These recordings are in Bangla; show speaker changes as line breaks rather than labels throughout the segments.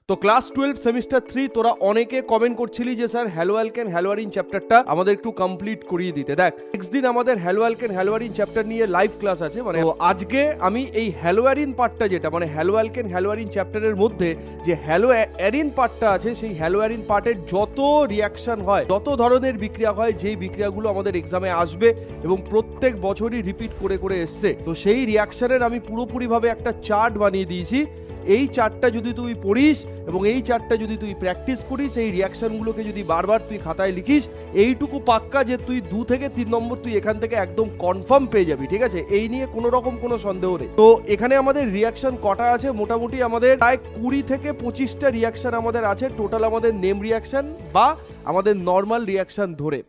তো ক্লাস 12 সেমিস্টার 3 তোরা অনেকে কমেন্ট করছিলি যে স্যার হ্যালো অ্যালকেন হ্যালোয়ারিন চ্যাপ্টারটা আমাদের একটু কমপ্লিট করিয়ে দিতে। দেখ নেক্সট দিন আমাদের হ্যালো অ্যালকেন হ্যালোয়ারিন চ্যাপ্টার নিয়ে লাইভ ক্লাস আছে, মানে আজকে আমি এই হ্যালোয়ারিন পার্টটা যেটা মানে হ্যালো অ্যালকেন হ্যালোয়ারিন চ্যাপ্টারের মধ্যে যে হ্যালো অ্যারিন পার্টটা আছে সেই হ্যালো অ্যারিন পার্টের যত রিয়াকশন হয়, যত ধরনের বিক্রিয়া হয়, যেই বিক্রিয়াগুলো আমাদের এক্সামে আসবে এবং প্রত্যেক বছরই রিপিট করে করে এসছে, তো সেই রিয়াকশনের আমি পুরোপুরিভাবে একটা চার্ট বানিয়ে দিয়েছি। এই চার্টটা যদি তুই পড়িস এবং এই চার্টটা যদি তুই প্র্যাকটিস করিস, এই রিয়াকশনগুলোকে যদি বারবার তুই খাতায় লিখিস, এইটুকু পাক্কা যে তুই 2 থেকে 3 নম্বর তুই এখান থেকে একদম কনফার্ম পেয়ে যাবি, ঠিক আছে? এই নিয়ে কোনো রকম কোনো সন্দেহ নেই। তো এখানে আমাদের রিয়াকশন কটা আছে? মোটামুটি আমাদের প্রায় 20 থেকে 25টা রিয়াকশন আমাদের আছে টোটাল, আমাদের নেম রিয়াকশন বা আমাদের নর্মাল রিয়াকশন ধরে।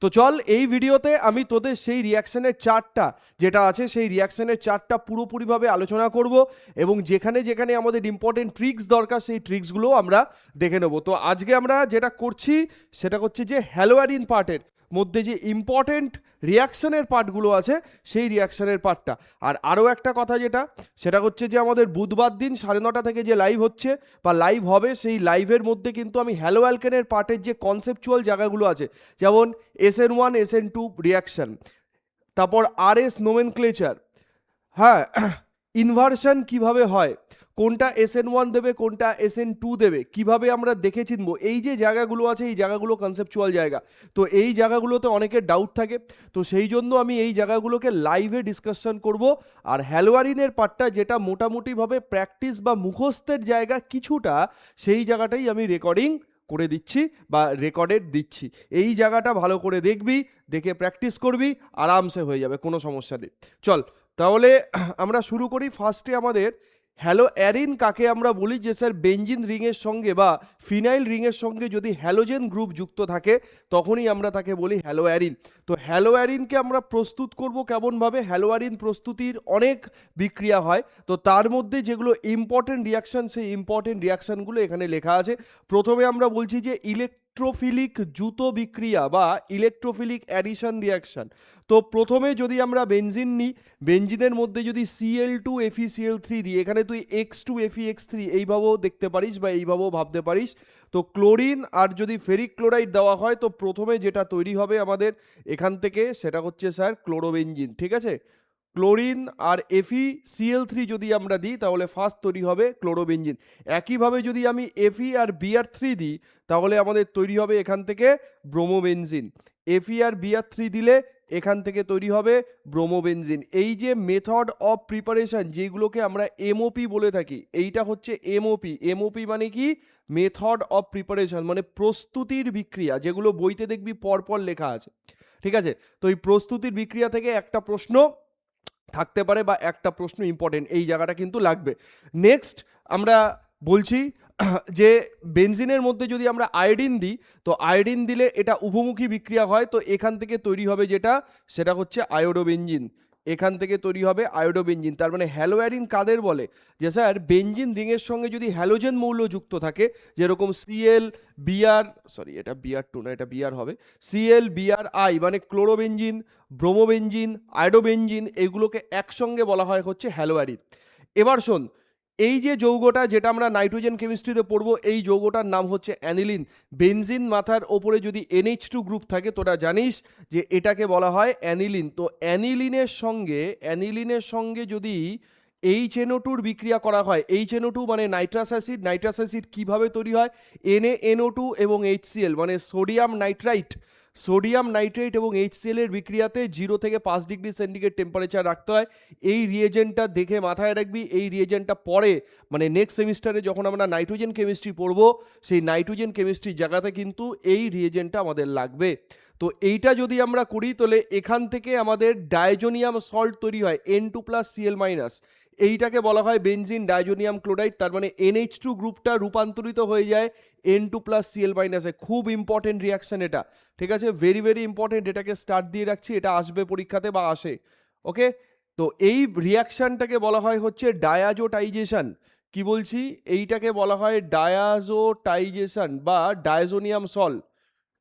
তো চল এই ভিডিওতে আমি তোদের সেই রিয়াকশনের চার্টটা যেটা আছে সেই রিয়াকশনের চার্টটা পুরোপুরিভাবে আলোচনা করব এবং যেখানে যেখানে আমাদের ইম্পর্টেন্ট ট্রিক্স দরকার সেই ট্রিক্সগুলো আমরা দেখে নেব। তো আজকে আমরা যেটা করছি সেটা হচ্ছে যে হ্যালোয়ারিন পার্টের মধ্যে যে ইম্পর্টেন্ট রিয়াকশনের পার্টগুলো আছে সেই রিয়াকশনের পার্টটা। আর আরও একটা কথা যেটা সেটা হচ্ছে যে আমাদের বুধবার দিন 9:30 থেকে যে লাইভ হচ্ছে বা লাইভ হবে, সেই লাইভের মধ্যে কিন্তু আমি হ্যালো অ্যালকেনের পার্টের যে কনসেপচুয়াল জায়গাগুলো আছে, যেমন SN1 SN2 রিয়াকশন, তারপর RS নোমেনক্লেচার, হ্যাঁ, ইনভার্সন কিভাবে হয়, কোনটা SN1 দেবে কোনটা SN2 দেবে, কিভাবে আমরা দেখে চিনবো, এই যে জায়গাগুলো আছে এই জায়গাগুলো কনসেপচুয়াল জায়গা। তো এই জায়গাগুলোতে অনেকের ডাউট থাকে, তো সেই জন্য আমি এই জায়গাগুলোকে লাইভে ডিসকাশন করব। আর হ্যালোয়ারিনের পার্টটা যেটা মোটামুটিভাবে প্র্যাকটিস বা মুখস্থের জায়গা কিছুটা, সেই জায়গাটাই আমি রেকর্ডিং করে দিচ্ছি বা রেকর্ডেড দিচ্ছি। এই জায়গাটা ভালো করে দেখবি, দেখে প্র্যাকটিস করবি, আরামসে হয়ে যাবে, কোনো সমস্যা নেই। চল তাহলে আমরা শুরু করি। ফার্স্টে আমাদের হ্যালো অ্যারিন কাকে আমরা বলি? যে স্যার বেঞ্জিন রিংয়ের সঙ্গে বা ফিনাইল রিংয়ের সঙ্গে যদি হ্যালোজেন গ্রুপ যুক্ত থাকে তখনই আমরা তাকে বলি হ্যালো অ্যারিন। তো হ্যালো অ্যারিনকে আমরা প্রস্তুত করব কেমনভাবে? হ্যালো অ্যারিন প্রস্তুতির অনেক বিক্রিয়া হয়, তো তার মধ্যে যেগুলো ইম্পর্টেন্ট রিয়াকশান সেই ইম্পর্টেন্ট রিয়াকশানগুলো এখানে লেখা আছে। প্রথমে আমরা বলছি যে ইলেকট্রোফিলিক জুতো বিক্রিয়া বা ইলেকট্রোফিলিক অ্যাডিশন রিয়াকশান। তো প্রথমে যদি আমরা বেনজিন নিই, বেনজিনের মধ্যে যদি Cl2 FeCl3 দিই, এখানে তুই X2 FeX3 এইভাবেও দেখতে পারিস বা এইভাবেও ভাবতে পারিস। তো ক্লোরিন আর যদি ফেরিক ক্লোরাইড দেওয়া হয়, তো প্রথমে যেটা তৈরি হবে আমাদের এখান থেকে সেটা হচ্ছে স্যার ক্লোরোবেনজিন, ঠিক আছে? ক্লোরিন আর FeCl3 যদি আমরা দিই তাহলে ফার্স্ট তৈরি হবে ক্লোরোবেনজিন। একইভাবে যদি আমি Fe আর Br3 দিই তাহলে আমাদের তৈরি হবে এখান থেকে ব্রোমোবেনজিন। Fe আর Br3 দিলে এখান থেকে তৈরি হবে ব্রোমোবেনজিন। এই যে মেথড অফ প্রিপারেশন যেগুলোকে আমরা MOP বলে থাকি, এইটা হচ্ছে MOP। MOP মানে কি? মেথড অফ প্রিপারেশন, মানে প্রস্তুতির বিক্রিয়া, যেগুলো বইতে দেখবি পরপর লেখা আছে, ঠিক আছে? তো এই প্রস্তুতির বিক্রিয়া থেকে একটা প্রশ্ন থাকতে পারে বা একটা প্রশ্ন ইম্পর্টেন্ট, এই জায়গাটা কিন্তু লাগবে। নেক্সট আমরা বলছি যে বেনজিনের মধ্যে যদি আমরা আয়োডিন দিই, তো আয়োডিন দিলে এটা উভমুখী বিক্রিয়া হয়, তো এখান থেকে তৈরি হবে যেটা সেটা হচ্ছে আয়োডোবেনজিন। এখান থেকে তৈরি হবে আয়োডোবেনজিন। তার মানে হ্যালোঅ্যারিন কাদের বলে? যে স্যার বেনজিন রিংয়ের সঙ্গে যদি হ্যালোজেন মৌল যুক্ত থাকে, যেরকম এটা Br2 না, এটা Br হবে, ClBrI মানে ক্লোরোবেনজিন, ব্রোমোবেনজিন, আয়োডোবেনজিন, এগুলোকে একসঙ্গে বলা হয় হচ্ছে হ্যালোঅ্যারিন। এবার শোন, এই যে যৌগটা যেটা আমরা নাইট্রোজেন কেমিস্ট্রিতে পড়বো, এই যৌগটার নাম হচ্ছে অ্যানিলিন। বেনজিন মাথার ওপরে যদি NH2 গ্রুপ থাকে তোরা জানিস যে এটাকে বলা হয় অ্যানিলিন। তো অ্যানিলিনের সঙ্গে যদি HNO2 বিক্রিয়া করা হয়, HNO2 মানে নাইট্রাস অ্যাসিড। নাইট্রাস অ্যাসিড কীভাবে তৈরি হয়? NaNO2 এবং HCl মানে সোডিয়াম নাইট্রাইট। সোডিয়াম নাইট্রেট এবং HCl এর বিক্রিয়াতে 0 থেকে 5 ডিগ্রি সেন্টিগ্রেড টেম্পারেচার রাখতে হয়। এই রিয়েজেন্টটা দেখে মাথায় রাখবি, এই রিয়েজেন্টটা পরে মানে নেক্সট সেমিস্টারে যখন আমরা নাইট্রোজেন কেমিস্ট্রি পড়বো, সেই নাইট্রোজেন কেমিস্ট্রির জায়গাতে কিন্তু এই রিয়েজেন্টটা আমাদের লাগবে। তো এইটা যদি আমরা করি তাহলে এখান থেকে আমাদের ডায়োজোনিয়াম সল্ট তৈরি হয়, N2+Cl-। এইটাকে বলা হয় বেনজিন ডায়োজোনিয়াম ক্লোরাইড। তার মানে NH2 গ্রুপটা রূপান্তরিত হয়ে যায় N2+Cl-। খুব ইম্পর্টেন্ট রিয়াকশন এটা, ঠিক আছে? ভেরি ভেরি ইম্পর্টেন্ট, এটাকে স্টার্ট দিয়ে রাখছি, এটা আসবে পরীক্ষাতে বা আসে, ওকে? তো এই রিয়াকশনটাকে বলা হয় হচ্ছে ডায়াজোটাইজেশন। কি বলছি? এইটাকে বলা হয় ডায়াজোটাইজেশন বা ডায়োজোনিয়াম সল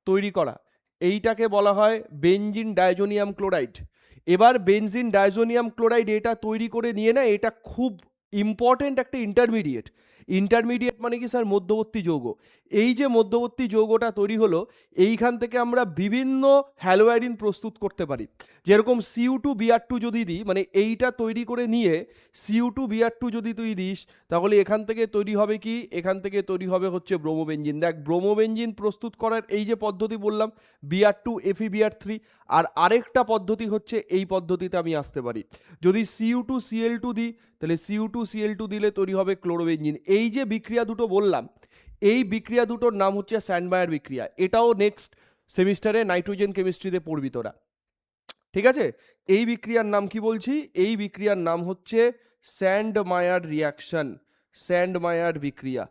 তৈরি করা। এইটাকে বলা হয় বেনজিন ডায়োজোনিয়াম ক্লোরাইড। এবার বেনজিন ডায়োজোনিয়াম ক্লোরাইড এটা তৈরি করে নিয়ে না, এটা খুব ইম্পর্টেন্ট একটা ইন্টারমিডিয়েট। ইন্টারমিডিয়েট মানে কি স্যার মধ্যবর্তী যৌগ। এই যে মধ্যবর্তী যৌগটা তৈরি হলো, এইখান থেকে আমরা বিভিন্ন হ্যালোয়ারিন প্রস্তুত করতে পারি। যেরকম Cu2Br2 যদি দিই, মানে এইটা তৈরি করে নিয়ে Cu2Br2 যদি তুই দিস, তাহলে এখান থেকে তৈরি হবে কি, এখান থেকে তৈরি হবে হচ্ছে ব্রোমোবেনজিন। দেখ ব্রোমোবেনজিন প্রস্তুত করার এই যে পদ্ধতি বললাম Br2 FeBr3, আর আরেকটা পদ্ধতি হচ্ছে এই পদ্ধতিতে আমি আসতে পারি। যদি Cu2Cl2 দিই, তাহলে Cu2Cl2 দিলে তৈরি হবে ক্লোরোবেনজিন। এই যে বিক্রিয়া দুটো বললাম, এই বিক্রিয়া দুটোর নাম হচ্ছে স্যান্ডমায়ার বিক্রিয়া। এটাও নেক্সট সেমিস্টারে নাইট্রোজেন কেমিস্ট্রিতে পড়বি তোরা, ঠিক আছে? এই বিক্রিয়ার নাম কি বলছি? এই বিক্রিয়ার নাম হচ্ছে স্যান্ডমায়ার রিয়াকশন, স্যান্ডমায়ার বিক্রিয়া।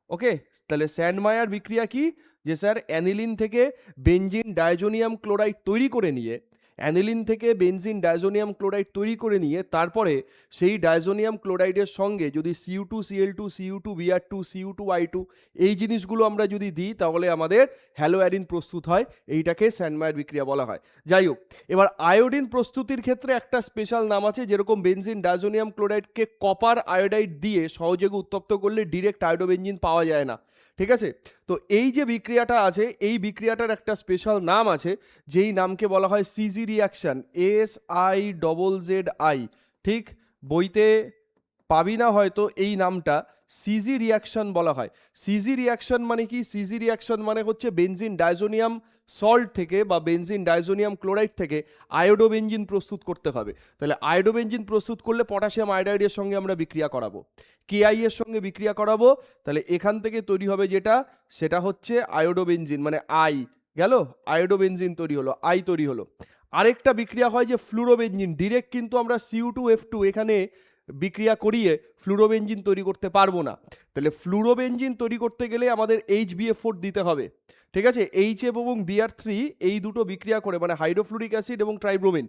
ওকে, তাহলে স্যান্ডমায়ার বিক্রিয়া কি? যে স্যার অ্যানিলিন থেকে বেনজিন ডাইজোনিয়াম ক্লোরাইড তৈরি করে নিয়ে, অ্যানিলিন থেকে বেনজিন ডাইজোনিয়াম ক্লোরাইড তৈরি করে নিয়ে তারপরে সেই ডাইজোনিয়াম ক্লোরাইডের সঙ্গে যদি Cu2Cl2, Cu2Br2, Cu2I2 এই জিনিসগুলো আমরা যদি দিই, তাহলে আমাদের হ্যালোয়ারিন প্রস্তুত হয়। এইটাকে স্যান্ডমায়ার বিক্রিয়া বলা হয়। যাই হোক, এবার আয়োডিন প্রস্তুতির ক্ষেত্রে একটা স্পেশাল নাম আছে। যেরকম বেনজিন ডাইজোনিয়াম ক্লোরাইডকে কপার আয়োডাইড দিয়ে সহযোগে উত্তপ্ত করলে ডিরেক্ট আয়োডোবেনজিন পাওয়া যায় না, ঠিক আছে? তো এই যে বিক্রিয়াটা আছে, এই বিক্রিয়াটার একটা স্পেশাল নাম আছে, যেই নামকে বলা হয় সিজি রিয়াকশন, SIZZI। ঠিক, বইতে পাবি না হয়তো এই নামটা, সিজি রিয়াকশন বলা হয়। সিজি রিয়াকশন মানে কি? সিজি রিয়াকশন মানে হচ্ছে বেনজিন ডাইজোনিয়াম সল্ট থেকে বা বেনজিন ডাইজোনিয়াম ক্লোরাইড থেকে আয়োডোবেনজিন প্রস্তুত করতে হবে। তাহলে আয়োডোবেনজিন প্রস্তুত করলে পটাশিয়াম আয়োডাইডের সঙ্গে আমরা বিক্রিয়া করাবো, KI এর সঙ্গে বিক্রিয়া করাবো। তাহলে এখান থেকে তৈরি হবে যেটা, সেটা হচ্ছে আয়োডোবেনজিন, মানে আই গেল, আয়োডোবেনজিন তৈরি হলো, আই তৈরি হলো। আরেকটা বিক্রিয়া হয় যে ফ্লুরোবেনজিন, ডিরেক্ট কিন্তু আমরা Cu2F2 এখানে বিক্রিয়া করিয়ে ফ্লুরোবেনজিন তৈরি করতে পারবো না। তাহলে ফ্লুরোবেনজিন তৈরি করতে গেলে আমাদের HBF4 দিতে হবে, ঠিক আছে? HF এবং Br3 এই দুটো বিক্রিয়া করে, মানে হাইড্রোফ্লুরিক অ্যাসিড এবং ট্রাইব্রোমিন,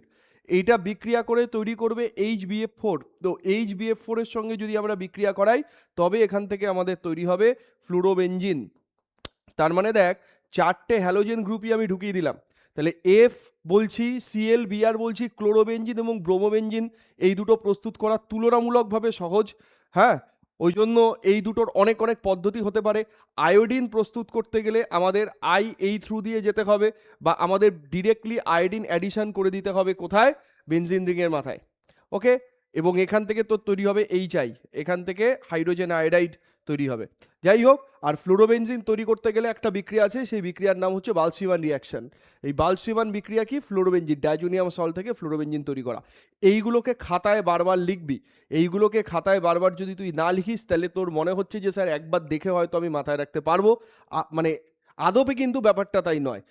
এইটা বিক্রিয়া করে তৈরি করবে HBF4। তো HBF4 এর সঙ্গে যদি আমরা বিক্রিয়া করাই, তবে এখান থেকে আমাদের তৈরি হবে ফ্লুরোবেনজিন। তার মানে দেখ, চারটে হ্যালোজেন গ্রুপই আমি ঢুকিয়ে দিলাম। তাহলে F বলছি, Cl, Br বলছি, ক্লোরোবেনজিন এবং ব্রোমোবেনজিন এই দুটো প্রস্তুত করা তুলনামূলকভাবে সহজ। হ্যাঁ, ওই জন্য এই দুটোর অনেক অনেক পদ্ধতি হতে পারে। আয়োডিন প্রস্তুত করতে গেলে আমাদের এই থ্রু দিয়ে যেতে হবে, বা আমাদের ডিরেক্টলি আয়োডিন অ্যাডিশন করে দিতে হবে কোথায়? বেনজিন রিংয়ের মাথায়। ওকে, এবং এখান থেকে তো তৈরি হবে HI, এখান থেকে হাইড্রোজেন আয়োডাইড তৈরি হবে। যাই হোক, আর ফ্লুরোবেনজিন তৈরি করতে গেলে একটা বিক্রিয়া আছে, সেই বিক্রিয়ার নাম হচ্ছে বালসিমান রিয়াকশন। এই বালসিমান বিক্রিয়া কি? ফ্লুরোবেনজিন, ডাইজোনিয়াম সল্ট থেকে ফ্লুরোবেনজিন তৈরি করা। এইগুলোকে খাতায় বারবার লিখবি। এইগুলোকে খাতায় বারবার যদি তুই না লিখিস, তাহলে তোর মনে হচ্ছে যে স্যার একবার দেখে হয়তো আমি মাথায় রাখতে পারবো, মানে আদপে কিন্তু ব্যাপারটা তাই নয়।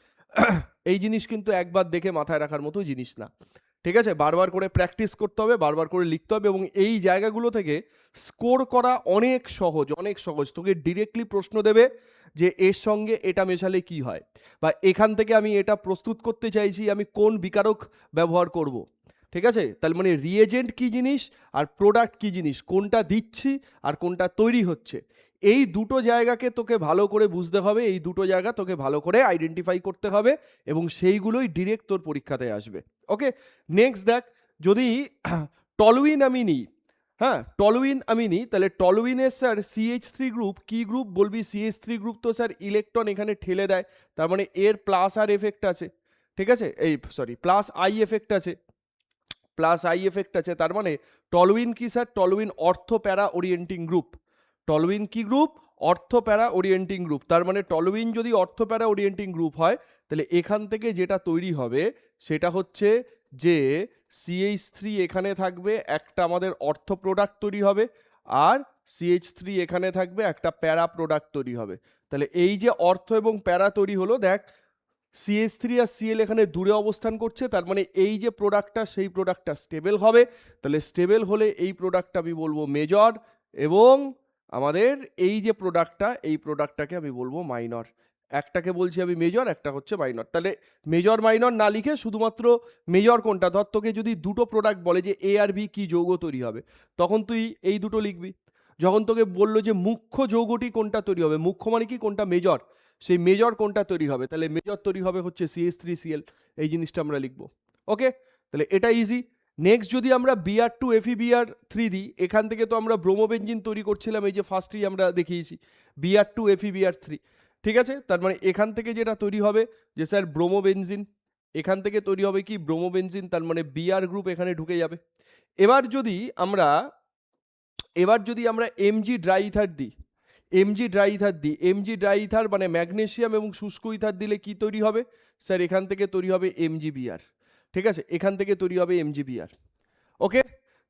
এই জিনিস কিন্তু একবার দেখে মাথায় রাখার মতো জিনিস না, ঠিক আছে? বারবার করে প্র্যাকটিস করতে হবে, বারবার করে লিখতে হবে, এবং এই জায়গাগুলো থেকে স্কোর করা অনেক সহজ, অনেক সহজ। তোকে ডিরেক্টলি প্রশ্ন দেবে যে এর সঙ্গে এটা মেশালে কি হয়, বা এখান থেকে আমি এটা প্রস্তুত করতে চাইছি, আমি কোন বিকারক ব্যবহার করব, ঠিক আছে? তাহলে মানে রিয়েজেন্ট কি জিনিস আর প্রোডাক্ট কি জিনিস, কোনটা দিচ্ছি আর কোনটা তৈরি হচ্ছে, এই দুটো জায়গাকে তোকে ভালো করে বুঝতে হবে, এই দুটো জায়গা তোকে ভালো করে আইডেন্টিফাই করতে হবে, এবং সেইগুলোই ডিরেক্ট তোর পরীক্ষাতে আসবে। ওকে, নেক্সট দেখ, যদি টলুইন আমি নিই, হ্যাঁ টলুইন আমি নিই, তাহলে টলুইনের স্যার CH3 গ্রুপ, কি গ্রুপ বলবি? CH3 গ্রুপ তো স্যার ইলেকট্রন এখানে ঠেলে দেয়, তার মানে এর প্লাস আর এফেক্ট আছে, ঠিক আছে? এই সরি, প্লাস আই এফেক্ট আছে, প্লাস আই এফেক্ট আছে। তার মানে টলুইন কি স্যার? টলুইন অর্থো প্যারা ওরিয়েন্টিং গ্রুপ। টলুইন কি গ্রুপ? অর্থো প্যারা ওরিয়েন্টিং গ্রুপ। তার মানে টলুইন যদি অর্থো প্যারা ওরিয়েন্টিং গ্রুপ হয়, তাহলে এখান থেকে যেটা তৈরি হবে সেটা হচ্ছে যে CH3 এখানে থাকবে, একটা আমাদের অর্থ প্রোডাক্ট তৈরি হবে, আর CH3 এখানে থাকবে, একটা প্যারা প্রোডাক্ট তৈরি হবে। তাহলে এই যে অর্থ এবং প্যারা তৈরি হলো, দেখ CH3 আর Cl এখানে দূরে অবস্থান করছে, তার মানে এই যে প্রোডাক্টটা, সেই প্রোডাক্টটা স্টেবল হবে। তাহলে স্টেবল হলে এই প্রোডাক্টটা আমি বলবো মেজর, এবং আমাদের এই যে প্রোডাক্টটা, এই প্রোডাক্টটাকে আমি বলবো মাইনর। একটাকে বলছি আমি মেজর, একটা হচ্ছে মাইনর। তাহলে মেজর মাইনর না লিখে শুধুমাত্র মেজর কোনটা, ধর তোকে যদি দুটো প্রোডাক্ট বলে যে A আর B কি যৌগ তৈরি হবে, তখন তুই এই দুটো লিখবি। যখন তোকে বললো যে মুখ্য যৌগটি কোনটা তৈরি হবে, মুখ্য মানে কি? কোনটা মেজর, সেই মেজর কোনটা তৈরি হবে, তাহলে মেজর তৈরি হবে হচ্ছে CH3Cl, এই জিনিসটা আমরা লিখবো। ওকে, তাহলে এটা ইজি। নেক্সট যদি আমরা Br2FeBr3 দিই, এখান থেকে তো আমরা ব্রোমোবেনজিন তৈরি করছিলাম, এই যে ফার্স্টেই আমরা দেখিয়েছি Br2FeBr3, ঠিক আছে। তার মানে এখান থেকে যেটা তৈরি হবে যে স্যার ব্রোমোবেনজিন, এখান থেকে তৈরি হবে কি ব্রোমোবেনজিন, তার মানে Br গ্রুপ এখানে ঢুকে যাবে। এবার যদি আমরা Mg ড্রাই ইথার দিই, Mg ড্রাই ইথার মানে ম্যাগনেসিয়াম এবং শুষ্ক ইথার দিলে কি তৈরি হবে স্যার, এখান থেকে তৈরি হবে MgBr, ঠিক আছে, এখান থেকে তৈরি হবে MgBr। ওকে,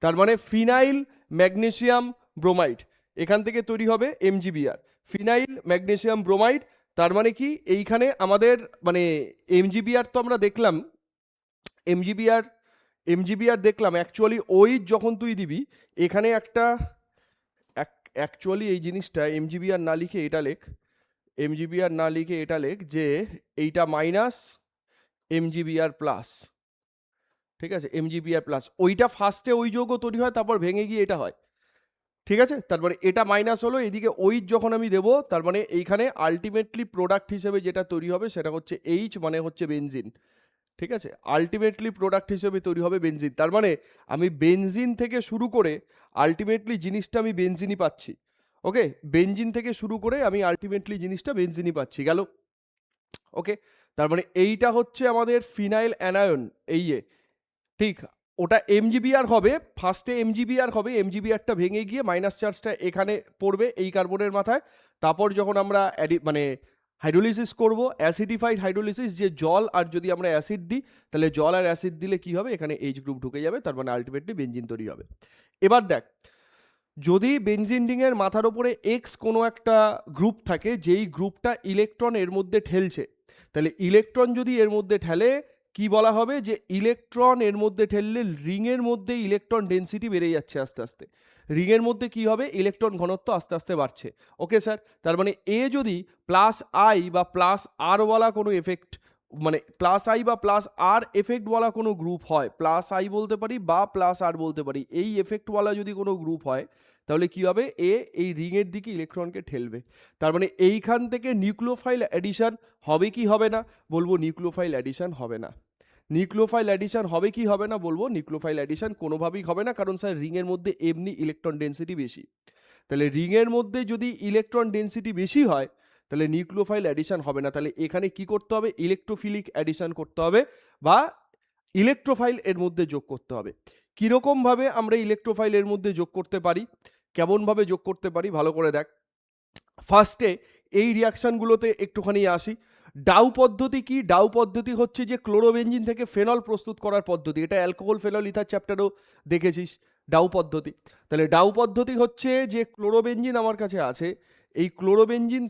তার মানে ফিনাইল ম্যাগনেসিয়াম ব্রোমাইড, এখান থেকে তৈরি হবে MgBr, ফিনাইল ম্যাগনেসিয়াম ব্রোমাইড। তার মানে কি এইখানে আমাদের মানে MgBr তো আমরা দেখলাম, MgBr দেখলাম অ্যাকচুয়ালি ওই যখন তুই দিবি এখানে একটা অ্যাকচুয়ালি এই জিনিসটা MgBr না লিখে এটা লেখ, MgBr না লিখে এটা লেখ যে এইটা মাইনাস MgBr প্লাস, ঠিক আছে, MgBr প্লাস, ওইটা ফার্স্টে ওই যৌগ তৈরি হয় তারপর ভেঙে গিয়ে এটা হয়, ঠিক আছে। তার মানে এটা মাইনাস হলো, এদিকে ওই যখন আমি দেবো তার মানে এইখানে আলটিমেটলি প্রোডাক্ট হিসেবে যেটা তৈরি হবে সেটা হচ্ছে H, মানে হচ্ছে বেনজিন, ঠিক আছে, আলটিমেটলি প্রোডাক্ট হিসেবে তৈরি হবে বেনজিন। তার মানে আমি বেনজিন থেকে শুরু করে আলটিমেটলি জিনিসটা আমি বেনজিনই পাচ্ছি। ওকে, বেনজিন থেকে শুরু করে আমি আলটিমেটলি জিনিসটা বেনজিনই পাচ্ছি, গেল। ওকে, তার মানে এইটা হচ্ছে আমাদের ফিনাইল অ্যানায়ন, এই ঠিক, ওটা MgBr হবে, ফার্স্টে MgBr হবে, MgBrটা ভেঙে গিয়ে মাইনাস চার্জটা এখানে পড়বে এই কার্বনের মাথায়। তারপর যখন আমরা মানে হাইড্রোলিসিস করব, অ্যাসিডিফাইড হাইড্রোলিসিস, যে জল আর যদি আমরা অ্যাসিড দিই তাহলে জল আর অ্যাসিড দিলে কি হবে, এখানে H গ্রুপ ঢুকে যাবে, তার মানে আলটিমেটলি বেনজিন তৈরি হবে। এবার দেখ, যদি বেনজিন রিংয়ের মাথার ওপরে এক্স কোনো একটা গ্রুপ থাকে যেই গ্রুপটা ইলেকট্রন এর মধ্যে ঠেলছে, তাহলে ইলেকট্রন যদি এর মধ্যে ঠেলে কি বলা হবে, যে ইলেকট্রন এর মধ্যে ঠেললে রিংয়ের মধ্যে ইলেকট্রন ডেন্সিটি বেড়ে যাচ্ছে আস্তে আস্তে, রিংয়ের মধ্যে কি হবে, ইলেকট্রন ঘনত্ব আস্তে আস্তে বাড়ছে। ওকে স্যার, তার মানে এ যদি প্লাস আই বা প্লাস আর ওয়ালা কোনো এফেক্ট, মানে প্লাস আই বা প্লাস আর এফেক্টওয়ালা কোনো গ্রুপ হয়, প্লাস আই বলতে পারি বা প্লাস আর বলতে পারি, এই এফেক্টওয়ালা যদি কোনো গ্রুপ হয় তাহলে কি হবে, এই রিংয়ের দিকে ইলেকট্রনকে ঠেলবে। তার মানে এইখান থেকে নিউক্লিওফাইল অ্যাডিশন হবে কি হবে না, বলবো নিউক্লিওফাইল অ্যাডিশন হবে না। নিউক্লিওফাইল অ্যাডিশন হবে কি হবে না, বলবো নিউক্লিওফাইল অ্যাডিশন কোনোভাবেই হবে না, কারণ স্যার রিংয়ের মধ্যে এমনি ইলেকট্রন ডেন্সিটি বেশি। তাহলে রিংয়ের মধ্যে যদি ইলেকট্রন ডেন্সিটি বেশি হয় তাহলে নিউক্লিওফাইল অ্যাডিশন হবে না। তাহলে এখানে কি করতে হবে, ইলেকট্রোফিলিক অ্যাডিশন করতে হবে বা ইলেকট্রোফাইল এর মধ্যে যোগ করতে হবে। কীরকমভাবে আমরা ইলেকট্রোফাইল এর মধ্যে যোগ করতে পারি, কেমনভাবে যোগ করতে পারি, ভালো করে দেখ। ফার্স্টে এই রিয়াকশানগুলোতে একটুখানি আসি। ডাউ পদ্ধতি কি, ডাউ পদ্ধতি হচ্ছে যে ক্লোরোবেনজিন থেকে ফেনল প্রস্তুত করার পদ্ধতি, এটা অ্যালকোহল ফেনল ইথার চ্যাপ্টারও দেখেছিস ডাউ পদ্ধতি। তাহলে ডাউ পদ্ধতি হচ্ছে যে ক্লোরোবেনজিন আমার কাছে আছে, এই ক্লোরোবেনজিন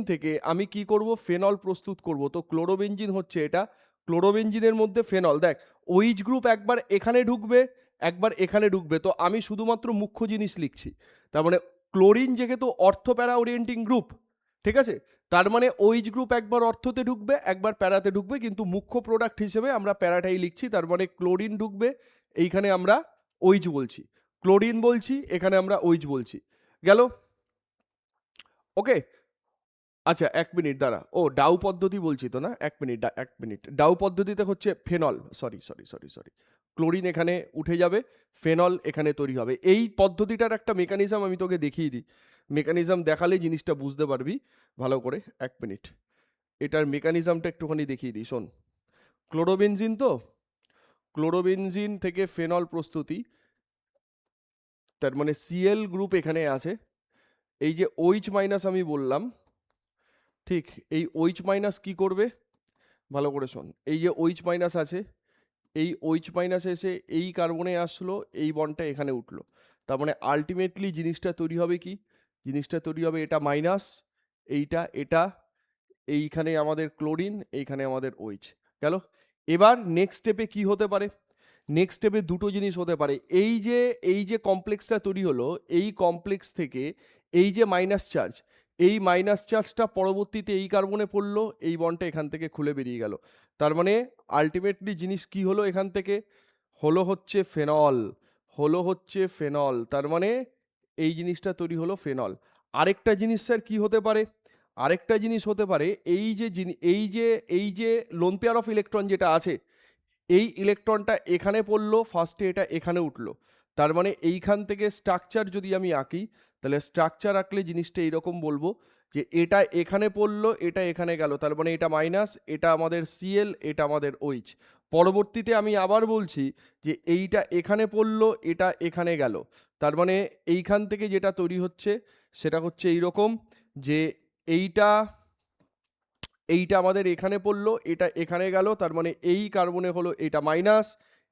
থেকে আমি কি করব, ফেনল প্রস্তুত করব। তো ক্লোরোবেনজিন হচ্ছে এটা, ক্লোরোবেনজিনের মধ্যে ফেনল, দেখ ওইচ গ্রুপ একবার এখানে ঢুকবে একবার এখানে ঢুকবে, তো আমি শুধুমাত্র মুখ্য জিনিস লিখছি। তার মানে ক্লোরিন যেহেতু অর্থ প্যারা ওরিয়েন্টিং গ্রুপ, ঠিক আছে, তার মানে ওইচ গ্রুপ একবার অর্থতে ঢুকবে একবার প্যারাতে ঢুকবে, কিন্তু মুখ্য প্রোডাক্ট হিসেবে আমরা প্যারাটাই লিখছি। তার মানে ক্লোরিন ঢুকবে, এইখানে আমরা ওইচ বলছি, ক্লোরিন বলছি, এখানে আমরা ওইচ বলছি, গেল। ওকে, আচ্ছা এক মিনিট দাঁড়া, ও ডাউ পদ্ধতি বলছি তো না, এক মিনিট, ডাউ পদ্ধতিতে হচ্ছে ফেনল, সরি, ক্লোরিন এখানে উঠে যাবে, ফেনল এখানে তৈরি হবে। এই পদ্ধতিটার একটা মেকানিজম আমি তোকে দেখিয়ে দিই, মেকানিজম দেখালে জিনিসটা বুঝতে পারবি ভালো করে। এক মিনিট, এটার মেকানিজমটা একটুখানি দেখিয়ে দিই, শোন। ক্লোরোবেনজিন, তো ক্লোরোবেনজিন থেকে ফেনল প্রস্তুতি, তার মানে সিএল গ্রুপ এখানে আছে, এই যে ওইচ মাইনাস আমি বললাম, ঠিক, এই ওইচ মাইনাস কি করবে, ভালো করে শোন, এই যে ওইচ মাইনাস আছে, এই ওইচ মাইনাস এসে এই কার্বনে আসলো, এই বন্ডটা এখানে উঠলো, তার মানে আলটিমেটলি জিনিসটা তৈরি হবে কি, জিনিসটা তৈরি হবে এটা মাইনাস, এটা এইখানে আমাদের ক্লোরিন, এইখানে আমাদের ওইচ, গেল। এবার নেক্সট স্টেপে কি হতে পারে, নেক্সট স্টেপে দুটো জিনিস হতে পারে, এই যে কমপ্লেক্সটা তৈরি হলো, এই কমপ্লেক্স থেকে এই যে মাইনাস চার্জ, এই মাইনাস চার্জটা পরবর্তীতে এই কার্বনে পড়লো, এই বন্ডটা এখান থেকে খুলে বেরিয়ে গেল। তার মানে আলটিমেটলি জিনিস কি হলো, এখান থেকে হচ্ছে ফেনল, তার মানে এই জিনিসটা তৈরি হলো ফেনল। আরেকটা জিনিস স্যার কি হতে পারে, আরেকটা জিনিস হতে পারে, এই যে লোন পেয়ার অফ ইলেকট্রন যেটা আছে, এই ইলেকট্রনটা এখানে পড়লো, ফার্স্টে এটা এখানে উঠলো, তার মানে এইখান থেকে স্ট্রাকচার যদি আমি আঁকি, তাহলে স্ট্রাকচার আঁকলে জিনিসটা এইরকম বলবো যে এটা এখানে পড়লো, এটা এখানে গেল, তার মানে এটা মাইনাস, এটা আমাদের সিএল, এটা আমাদের ওইচ। পরবর্তীতে আমি আবার বলছি যে এইটা এখানে পড়লো, এটা এখানে গেল, তার মানে এইখান থেকে যেটা তৈরি হচ্ছে সেটা হচ্ছে এইরকম যে এইটা এইটা আমাদের এখানে পড়লো, এটা এখানে গেল, তার মানে এই কার্বনে হলো এটা মাইনাস,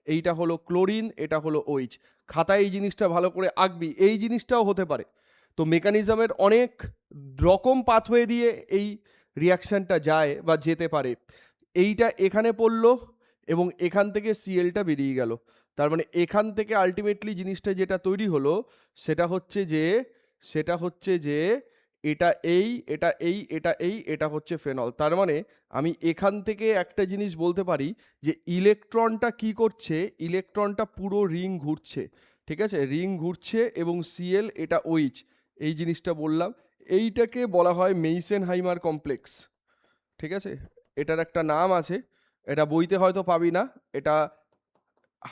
এইটা হলো ক্লোরিন, এটা হলো ওইচ। খাতায় এই জিনিসটা ভালো করে আঁকবি, এই জিনিসটাও হতে পারে। তো মেকানিজমের অনেক রকম পাথওয়ে দিয়ে এই রিয়াকশানটা যায় বা যেতে পারে। এইটা এখানে পড়লো এবং এখান থেকে সিএলটা বেরিয়ে গেল, তার মানে এখান থেকে আলটিমেটলি জিনিসটা যেটা তৈরি হলো সেটা হচ্ছে যে এটা এই, এটা এই, এটা এই, এটা হচ্ছে ফেনল। তার মানে আমি এখান থেকে একটা জিনিস বলতে পারি যে ইলেকট্রনটা কি করছে, ইলেকট্রনটা পুরো রিং ঘুরছে, ঠিক আছে, রিং ঘুরছে এবং সিএল এটা ওইচ, এই জিনিসটা বললাম। এইটাকে বলা হয় মেইসেনহাইমার কমপ্লেক্স, ঠিক আছে, এটার একটা নাম আছে, এটা বইতে হয়তো পাবি না, এটা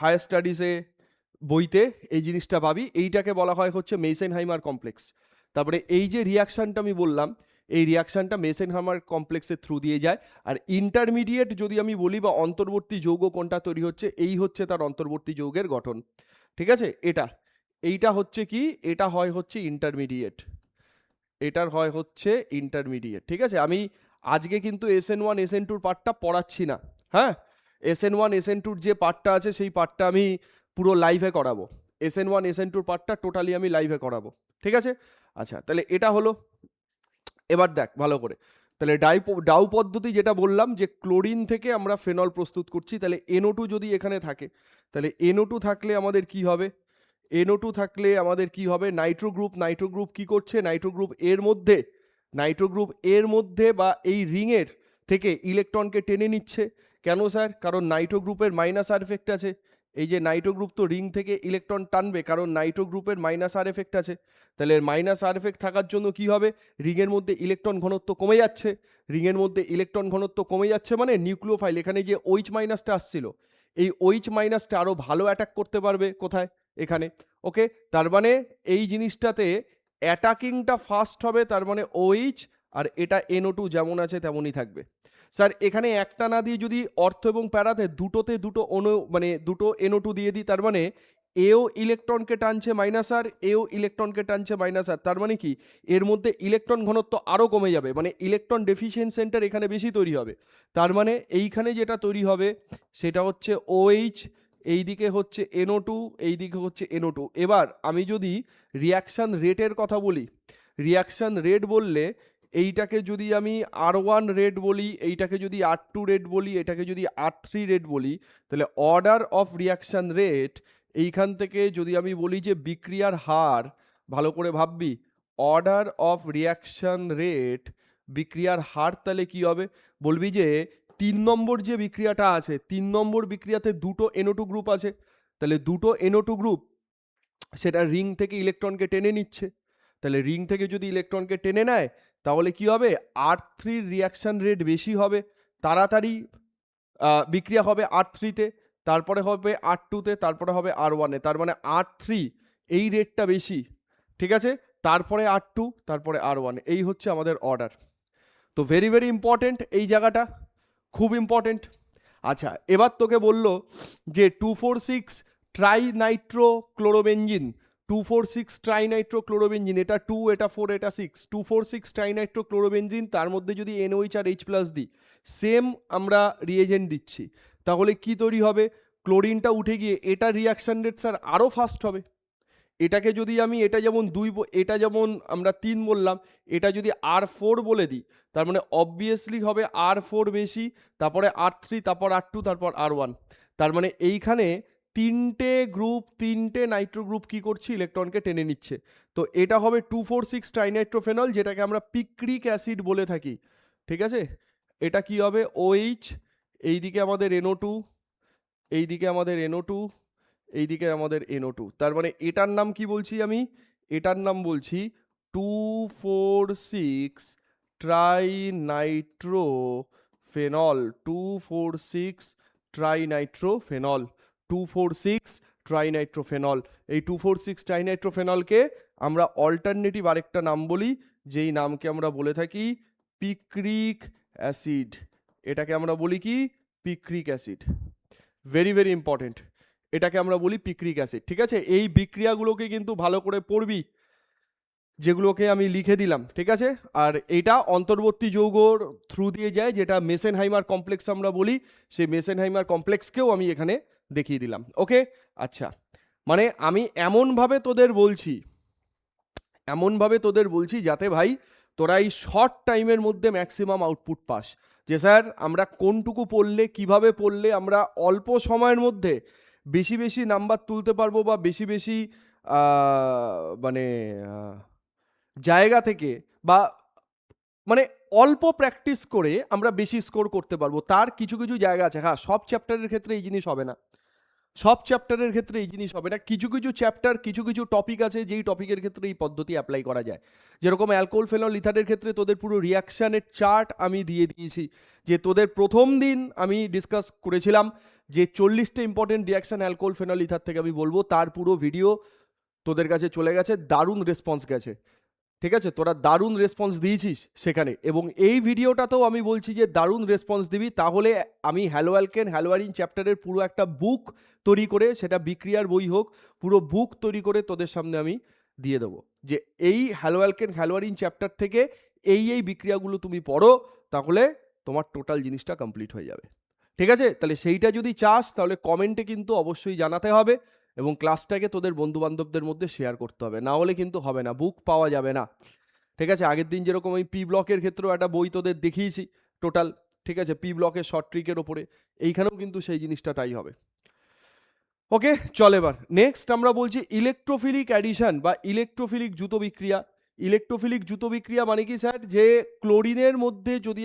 হায়ার স্টাডিজে বইতে এই জিনিসটা পাবি। এইটাকে বলা হয় হচ্ছে মেইসেনহাইমার কমপ্লেক্স। তারপরে এই যে রিয়াকশানটা আমি বললাম, এই রিয়াকশানটা মেইসেনহাইমার কমপ্লেক্সের থ্রু দিয়ে যায়। আর ইন্টারমিডিয়েট যদি আমি বলি বা অন্তর্বর্তী যৌগ কোনটা তৈরি হচ্ছে, এই হচ্ছে তার অন্তর্বর্তী যৌগের গঠন, ঠিক আছে। এইটা হচ্ছে কি, এটা হয় হচ্ছে ইন্টারমিডিয়েট, এটার হয় হচ্ছে ইন্টারমিডিয়েট, ঠিক আছে। আমি আজকে কিন্তু SN1 SN2 পার্টটা পড়াচ্ছি না, হ্যাঁ। SN1 SN2 যে পার্টটা আছে সেই পার্টটা আমি পুরো লাইভে করাবো, SN1 SN2 পার্টটা টোটালি আমি লাইভে করাবো, ঠিক আছে। আচ্ছা, তাহলে এটা হলো। এবার দেখ ভালো করে, তাহলে ডাউ পদ্ধতি যেটা বললাম যে ক্লোরিন থেকে আমরা ফেনল প্রস্তুত করছি, তাহলে NO2 যদি এখানে থাকে, তাহলে NO2 থাকলে আমাদের কি হবে, NO2 থাকলে আমাদের কি হবে, নাইট্রো গ্রুপ কি করছে, নাইট্রো গ্রুপ এর মধ্যে বা এই রিংয়ের থেকে ইলেকট্রনকে টেনে নিচ্ছে। কেন স্যার? কারণ নাইট্রো গ্রুপের মাইনাস আর এফেক্ট আছে। এই যে নাইট্রো গ্রুপ তো রিং থেকে ইলেকট্রন টানবে, কারণ নাইট্রো গ্রুপের মাইনাস আর এফেক্ট আছে। তাহলে মাইনাস আর এফেক্ট থাকার জন্য কি হবে, রিংয়ের মধ্যে ইলেকট্রন ঘনত্ব কমে যাচ্ছে। রিংয়ের মধ্যে ইলেকট্রন ঘনত্ব কমে যাচ্ছে মানে নিউক্লিওফাইল, এখানে যে OH মাইনাসটা আসছিল, এই OH মাইনাসটা আরও ভালো অ্যাটাক করতে পারবে কোথায়, এখানে। ওকে, তার মানে এই জিনিসটাতে অ্যাটাকিংটা ফাস্ট হবে, তার মানে OH, আর এটা NO2 যেমন আছে তেমনই থাকবে। স্যার এখানে একটা না দিয়ে যদি অর্থ এবং প্যারাতে দুটোতে দুটো NO2 দিয়ে দিই, তার মানে এও ইলেকট্রনকে টানছে মাইনাস আর, এও ইলেকট্রনকে টানছে মাইনাস আর, তার মানে কি এর মধ্যে ইলেকট্রন ঘনত্ব আরও কমে যাবে, মানে ইলেকট্রন ডেফিসিয়েন্ট সেন্টার এখানে বেশি তৈরি হবে। তার মানে এইখানে যেটা তৈরি হবে সেটা হচ্ছে OH, এইদিকে হচ্ছে NO2, এইদিকে হচ্ছে NO2। এবার আমি যদি রিয়াকশান রেটের কথা বলি, রিয়াকশান রেট বললে এইটাকে যদি আমি R1 রেট বলি, এইটাকে যদি R2 রেট বলি, এটাকে যদি R3 রেট বলি, তাহলে অর্ডার অফ রিয়াকশান রেট, এইখান থেকে যদি আমি বলি যে বিক্রিয়ার হার, ভালো করে ভাববি, অর্ডার অফ রিয়াকশান রেট, বিক্রিয়ার হার, তাহলে কি হবে, বলবি যে 3 নম্বর যে বিক্রিয়াটা আছে, 3 নম্বর বিক্রিয়াতে দুটো NO2 গ্রুপ আছে, তাহলে দুটো NO2 গ্রুপ সেটা রিং থেকে ইলেকট্রনকে টেনে নিচ্ছে। তাহলে রিং থেকে যদি ইলেকট্রনকে টেনে নেয় তাহলে কি হবে, R3 রিয়াকশান রেট বেশি হবে, তাড়াতাড়ি বিক্রিয়া হবে R3-তে, তারপরে হবে R2-তে, তারপরে হবে R1-এ, তার মানে R3 এই রেটটা বেশি, ঠিক আছে, তারপরে R2, তারপরে R1, এই হচ্ছে আমাদের অর্ডার। তো ভেরি ভেরি ইম্পর্টেন্ট এই জায়গাটা, খুব ইম্পর্টেন্ট। আচ্ছা, এবার তোকে বললো যে 2,4,6 ট্রাইনাইট্রো ক্লোরোবেঞ্জিন, 2,4,6 ট্রাইনাইট্রো ক্লোরোবেঞ্জিন, এটা 2, এটা 4, এটা 6, 2,4,6 ট্রাইনাইট্রো ক্লোরোবেঞ্জিন, তার মধ্যে যদি NOH আর H+ দিই, সেম আমরা রিয়েজেন্ট দিচ্ছি, তাহলে কি তৈরি হবে, ক্লোরিনটা উঠে গিয়ে এটা রিয়াকশান রেট স্যার আরও ফাস্ট হবে। এটাকে যদি আমি, এটা যেমন 2, এটা যেমন আমরা 3 বললাম, এটা যদি R4 বলে দিই, তার মানে অবভিয়াসলি হবে R4 বেশি, তারপরে R3, তারপর R2, তারপর R1। তার মানে এইখানে তিনটে নাইট্রো গ্রুপ কি করছে, ইলেকট্রনকে টেনে নিচ্ছে। তো এটা হবে 2,4,6 ট্রাইনাইট্রোফেনল, যেটাকে আমরা পিক্রিক অ্যাসিড বলে থাকি, ঠিক আছে। এটা কি হবে, OH, এইদিকে আমাদের NO2, এইদিকে আমাদের NO2, এইদিকে আমাদের NO2, তার মানে এটার নাম কি বলছি আমি, এটার নাম বলছি 2,4,6 ট্রাইনাইট্রোফেনল, 2,4,6 ট্রাইনাইট্রোফেনল, 2,4,6 ট্রাইনাইট্রোফেনল। এই 2,4,6 ট্রাইনাইট্রোফেনলকে আমরা অল্টারনেটিভ আরেকটা নাম বলি, যেই নামকে আমরা বলে থাকি পিক্রিক অ্যাসিড। এটাকে আমরা বলি কি? Picric acid. Very very important, এটাকে আমরা বলি পিক্রিক অ্যাসিড। ঠিক আছে, এই বিক্রিয়াগুলোকে কিন্তু ভালো করে পড়বি, যেগুলোকে আমি লিখে দিলাম। ঠিক আছে, আর এটা অন্তর্বর্তী যৌগর থ্রু দিয়ে যায়, যেটা মেসেনহাইমার কমপ্লেক্স আমরা বলি। সেই মেসেনহাইমার কমপ্লেক্সকেও আমি এখানে দেখিয়ে দিলাম। ওকে, আচ্ছা, মানে আমি এমনভাবে তোদের বলছি যাতে ভাই তোরা এই শর্ট টাইমের মধ্যে ম্যাক্সিমাম আউটপুট পাস। যে স্যার আমরা কোনটুকু পড়লে, কিভাবে পড়লে আমরা অল্প সময়ের মধ্যে বেশি বেশি নাম্বার তুলতে পারবো, বা বেশি বেশি মানে জায়গা থেকে, বা মানে অল্প প্র্যাকটিস করে আমরা বেশি স্কোর করতে পারবো, তার কিছু কিছু জায়গা আছে। হ্যাঁ, সব চ্যাপ্টারের ক্ষেত্রে এই জিনিস হবে না, কিছু কিছু চ্যাপ্টার, কিছু কিছু টপিক আছে যেই টপিকের ক্ষেত্রে এই পদ্ধতি অ্যাপ্লাই করা যায়। যেরকম অ্যালকোহল ফেনল ইথারের ক্ষেত্রে তোদের পুরো রিয়াকশানের চার্ট আমি দিয়ে দিয়েছি। যে তোদের প্রথম দিন আমি ডিসকাস করেছিলাম যে 40টা important reaction alcohol phenol ether থেকে আমি বলবো, তার পুরো ভিডিও তোদের কাছে চলে গেছে, দারুণ রেসপন্স গেছে। ঠিক আছে, তোরা দারুণ রেসপন্স দিয়েছিস সেখানে, এবং এই ভিডিওটাতেও আমি বলছি যে দারুণ রেসপন্স দিবি। তাহলে আমি হ্যালো অ্যালকেন হ্যালোয়ারিন চ্যাপ্টারের পুরো একটা বুক তৈরি করে, সেটা বিক্রিয়ার বই হোক, পুরো বুক তৈরি করে তোদের সামনে আমি দিয়ে দেবো, যে এই হ্যালো অ্যালকেন হ্যালোয়ারিন চ্যাপ্টার থেকে এই বিক্রিয়াগুলো তুমি পড়ো, তাহলে তোমার টোটাল জিনিসটা কমপ্লিট হয়ে যাবে। ঠিক আছে, তাহলে সেইটা যদি চাস তাহলে কমেন্টে কিন্তু অবশ্যই জানাতে হবে, এবং ক্লাসটাকে তোদের বন্ধু বান্ধবদের মধ্যে শেয়ার করতে হবে, না হলে কিন্তু হবে না, বুক পাওয়া যাবে না। ঠিক আছে, আগের দিন যেরকম ওই পি ব্লকের ক্ষেত্রেও একটা বই তোদের দেখিয়েছি টোটাল, ঠিক আছে, পি ব্লকের শর্ট ট্রিকের ওপরে, এইখানেও কিন্তু সেই জিনিসটা তাই হবে। ওকে, চল এবার নেক্সট আমরা বলছি ইলেকট্রোফিলিক অ্যাডিশন বা ইলেকট্রোফিলিক দ্রুত বিক্রিয়া। ইলেকট্রোফিলিক দ্রুত বিক্রিয়া মানে কি স্যার? যে ক্লোরিনের মধ্যে যদি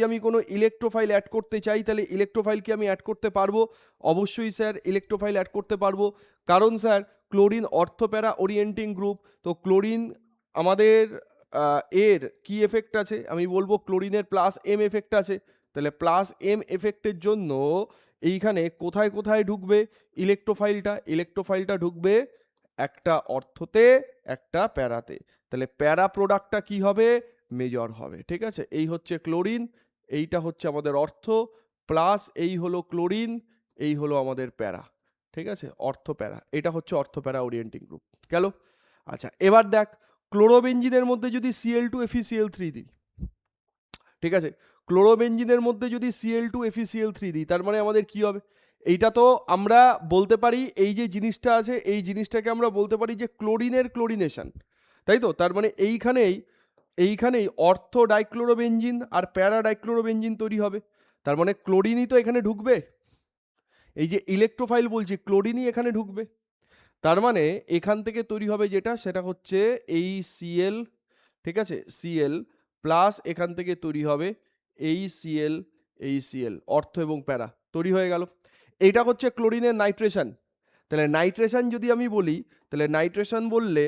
আমি কোনো ইলেকট্রোফাইল অ্যাড করতে চাই, তাহলে ইলেকট্রোফাইল কি আমি অ্যাড করতে পারবো? অবশ্যই স্যার ইলেকট্রোফাইল অ্যাড করতে পারবো, কারণ স্যার ক্লোরিন অর্থোপ্যারা ওরিয়েন্টিং গ্রুপ। তো ক্লোরিন আমাদের এর কি এফেক্ট আছে? আমি বলবো ক্লোরিনের প্লাস এম এফেক্ট আছে। তাহলে প্লাস এম এফেক্টের জন্য এইখানে কোথায় কোথায় ঢুকবে ইলেকট্রোফাইলটা ঢুকবে একটা অর্থতে, একটা প্যারাতে। তাহলে প্যারা প্রোডাক্টটা কি হবে? মেজর হবে। ঠিক আছে, এই হচ্ছে ক্লোরিন, এইটা হচ্ছে আমাদের অর্থ, প্লাস এই হলো ক্লোরিন, এই হলো আমাদের প্যারা। ঠিক আছে, অর্থ প্যারা, এটা হচ্ছে অর্থ প্যারা ওরিয়েন্টিং গ্রুপ গেল। আচ্ছা, এবার দেখ ক্লোরোবেনজিনের মধ্যে যদি Cl2FeCl3 দিই, ঠিক আছে, ক্লোরোবেনজিনের মধ্যে যদি Cl2FeCl3 দিই, তার মানে আমাদের কি হবে? এইটা তো আমরা বলতে পারি, এই যে জিনিসটা আছে এই জিনিসটাকে আমরা বলতে পারি যে ক্লোরিনের ক্লোরিনেশন, তাই তো? তার মানে এইখানেই অর্থ ডাইক্লোরোবেনজিন আর প্যারা ডাইক্লোরোবেনজিন তৈরি হবে। তার মানে ক্লোরিনই তো এখানে ঢুকবে, এই যে ইলেকট্রোফাইল বলছি ক্লোরিনই এখানে ঢুকবে। তার মানে এখান থেকে তৈরি হবে যেটা, সেটা হচ্ছে এই Cl, ঠিক আছে, Cl প্লাস এখান থেকে তৈরি হবে এই Cl, অর্থ এবং প্যারা তৈরি হয়ে গেল। এইটা হচ্ছে ক্লোরিনের নাইট্রেশন। তাহলে নাইট্রেশন যদি আমি বলি, তাহলে নাইট্রেশন বললে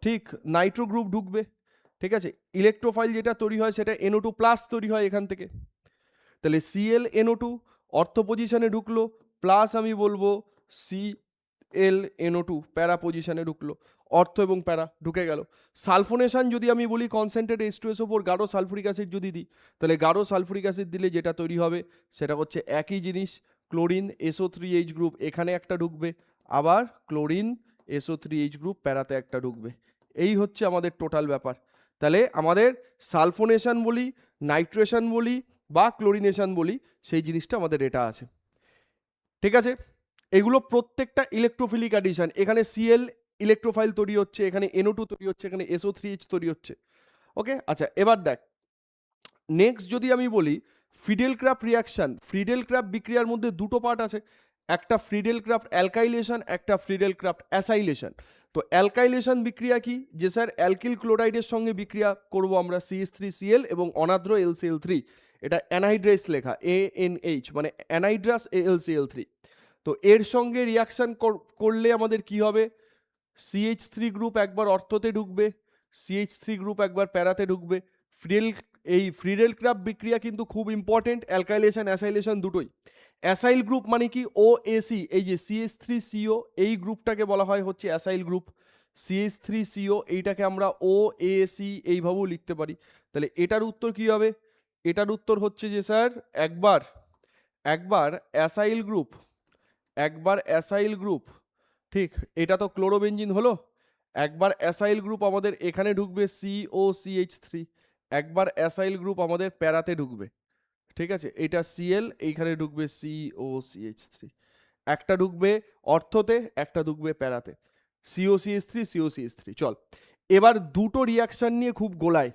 ঠিক নাইট্রো গ্রুপ ঢুকবে। ঠিক আছে, ইলেকট্রোফাইল যেটা তৈরি হয় সেটা NO2 প্লাস তৈরি হয় এখান থেকে। তাহলে ClNO2 অর্থ পজিশনে ঢুকলো, প্লাস আমি বলবো ClNO2 প্যারা পজিশনে ঢুকলো, অর্থ এবং প্যারা ঢুকে গেল। সালফোনেশন যদি আমি বলি, কনসেন্ট্রেট H2SO ওপর গাঢ় সালফুরিক অ্যাসিড যদি দিই, তাহলে গাঢ় সালফুরিক অ্যাসিড দিলে যেটা তৈরি হবে সেটা হচ্ছে একই জিনিস, ক্লোরিন SO3H গ্রুপ এখানে একটা ঢুকবে, আবার ক্লোরিন SO3H গ্রুপ প্যারাতে একটা ঢুকবে। এই হচ্ছে আমাদের টোটাল ব্যাপার। তাহলে আমাদের সালফোনেশন বলি, নাইট্রেশন বলি বা ক্লোরিনেশন বলি, সেই জিনিসটা আমাদের এটা আছে। ঠিক আছে, এগুলো প্রত্যেকটা ইলেকট্রোফিলিক অ্যাডিশন। এখানে Cl ইলেকট্রোফাইল তৈরি হচ্ছে, এখানে NO2 তৈরি হচ্ছে, এখানে SO3H তৈরি হচ্ছে। ওকে, আচ্ছা, এবার দেখ নেক্সট যদি আমি বলি Friedel craft reaction. Friedel craft বিক্রিয়ার মধ্যে দুটো পার্ট আছে, একটা ফ্রিডেল ক্রাফট অ্যালকাইলেশন, একটা ফ্রিডেল ক্রাফট অ্যাসাইলেশন। তো অ্যালকাইলেশন বিক্রিয়া কি? যে স্যার অ্যালকিল ক্লোরাইডের সঙ্গে বিক্রিয়া করব আমরা CH3Cl এবং অনাদ্র LCl3, এটা অ্যানহাইড্রাস লেখা ANH, মানে অ্যানহাইড্রাস AlCl3। তো এর সঙ্গে রিয়াকশন করলে আমাদের কি হবে? CH3 গ্রুপ একবার অর্থতে ঢুকবে, CH3 গ্রুপ একবার প্যারাতে ঢুকবে। ফ্রিডেল এই ফ্রিডেল ক্রাফট বিক্রিয়া কিন্তু খুব ইম্পর্টেন্ট, অ্যালকাইলেশন অ্যাসাইলেশন দুটোই। অ্যাসাইল গ্রুপ মানে কি, ও এসি, এই যে CH3CO এই গ্রুপটাকে বলা হয় হচ্ছে অ্যাসাইল গ্রুপ। CH3CO এইটাকে আমরা ও এসি এইভাবেও লিখতে পারি। তাহলে এটার উত্তর কি হবে? এটার উত্তর হচ্ছে যে স্যার একবার অ্যাসাইল গ্রুপ, একবার অ্যাসাইল গ্রুপ, ঠিক, এটা তো ক্লোরোবেঞ্জিন হলো। একবার অ্যাসাইল গ্রুপ আমাদের এখানে ঢুকবে COCH3, একবার অ্যাসাইল গ্রুপ আমাদের প্যারাতে ঢুকবে, ঠিক আছে, এটা Cl, এইখানে ঢুকবে COCH3, একটা ঢুকবে অর্থতে, একটা ঢুকবে প্যারাতে, COCH3 চল। এবার দুটো রিয়াকশন নিয়ে খুব গোলায়,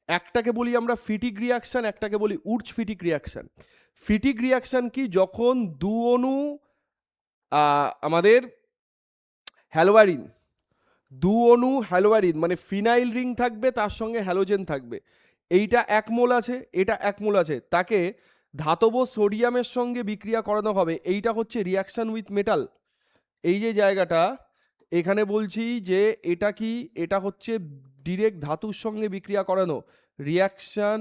একটাকে বলি আমরা ফিটিক রিয়াকশন, একটাকে বলি উর্চ ফিটিক রিয়াকশন। ফিটিক রিয়াকশন কি, যখন দু অণু আমাদের হ্যালোয়ারিন, দু অণু হ্যালোয়ারিন মানে ফিনাইল রিং থাকবে, তার সঙ্গে হ্যালোজেন থাকবে, এইটা এক মোল আছে, এটা এক মোল আছে, তাকে ধাতব সোডিয়ামের সঙ্গে বিক্রিয়া করানো হবে, এইটা হচ্ছে রিয়াকশন উইথ মেটাল। এই যে জায়গাটা এখানে বলছি যে এটা কি, এটা হচ্ছে ডিরেক্ট ধাতুর সঙ্গে বিক্রিয়া করানো, রিয়াকশন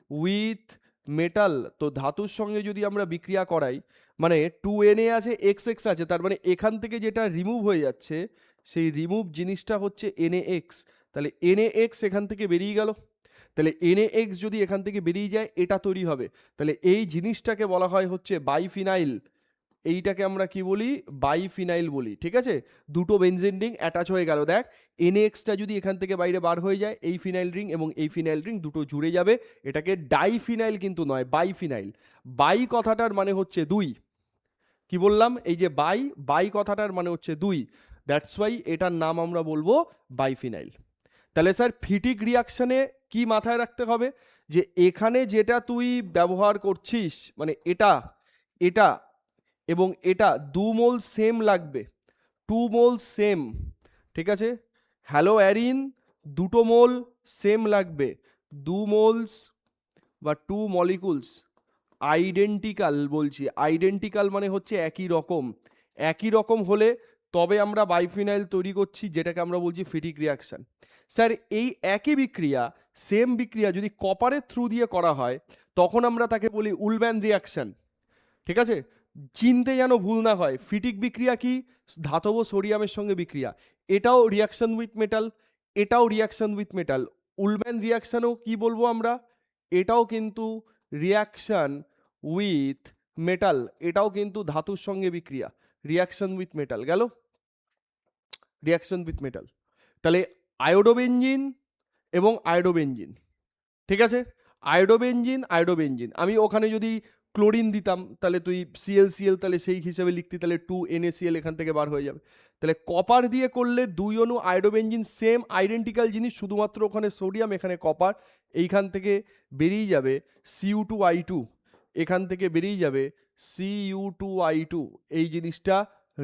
উইথ মেটাল। তো ধাতুর সঙ্গে যদি আমরা বিক্রিয়া করাই, মানে 2Na আছে, XX আছে, তার মানে এখান থেকে যেটা রিমুভ হয়ে যাচ্ছে সেই রিমুভ জিনিসটা হচ্ছে NaX। তাহলে NaX এখান থেকে বেরিয়ে গেল, তাহলে NaX যদি এখান থেকে বেরিয়ে যায় এটা তৈরি হবে, তাহলে এই জিনিসটাকে বলা হয় হচ্ছে বাইফিনাইল। এইটাকে আমরা কি বলি, বাইফিনাইল বলি, ঠিক আছে। দুটো বেনজিন রিং অ্যাটাচ হয়ে গেল, দেখ NaXটা যদি এখান থেকে বাইরে বার হয়ে যায়, এই ফিনাইল রিং এবং এই ফিনাইল রিং দুটো জুড়ে যাবে, এটাকে ডাইফিনাইল কিন্তু নয়, বাইফিনাইল। বাই কথাটার মানে হচ্ছে দুই, কি বললাম, এই যে বাই কথাটার মানে হচ্ছে দুই, দ্যাটস ওয়াই এটার নাম আমরা বলবো বাইফিনাইল। তাহলে স্যার ফিটিক রিয়াকশনে কি মাথায় রাখতে হবে, যে এখানে যেটা তুই ব্যবহার করছিস, মানে এটা এটা এবং এটা 2 মোল সেম লাগবে, 2 মোল সেম, ঠিক আছে। হ্যালো অ্যারিন দুটো মোল সেম লাগবে, 2 মোলস বা 2 মলিকুলস আইডেন্টিক্যাল, বলছি আইডেন্টিক্যাল মানে হচ্ছে একই রকম, একই রকম হলে তবে আমরা বাইফিনাইল তৈরি করছি, যেটাকে আমরা বলছি ফিটিক রিয়াকশন। স্যার এই একই বিক্রিয়া, সেম বিক্রিয়া যদি কপারের থ্রু দিয়ে করা হয়, তখন আমরা তাকে বলি উলম্যান রিয়াকশন, ঠিক আছে। চিনতে যেন ভুল না হয়, ফিটিক বিক্রিয়া কি, ধাতব সোডিয়ামের সঙ্গে বিক্রিয়া, এটাও রিয়াকশন উইথ মেটাল, এটাও রিয়াকশন উইথ মেটাল। উলম্যান রিয়াকশনও কি বলবো আমরা, এটাও কিন্তু রিয়াকশন উইথ মেটাল, এটাও কিন্তু ধাতুর সঙ্গে বিক্রিয়া, রিয়াকশন উইথ মেটাল গেল, রিয়াকশন উইথ মেটাল। তাহলে আয়োডোবেনজিন এবং আয়োডোবেনজিন, ঠিক আছে, আয়োডোবেনজিন আমি ওখানে যদি ক্লোরিন দিতাম তাহলে তুই ClCl তাহলে সেই হিসেবে লিখতি, তাহলে 2NaCl এখান থেকে বার হয়ে যাবে। তাহলে কপার দিয়ে করলে দুই অণু আয়োডোবেনজিন সেম আইডেন্টিক্যাল জিনিস, শুধুমাত্র ওখানে সোডিয়াম এখানে কপার, এইখান থেকে বেরিয়ে যাবে Cu2I2, এখান থেকে বেরিয়ে যাবে Cu2I2, এই জিনিসটা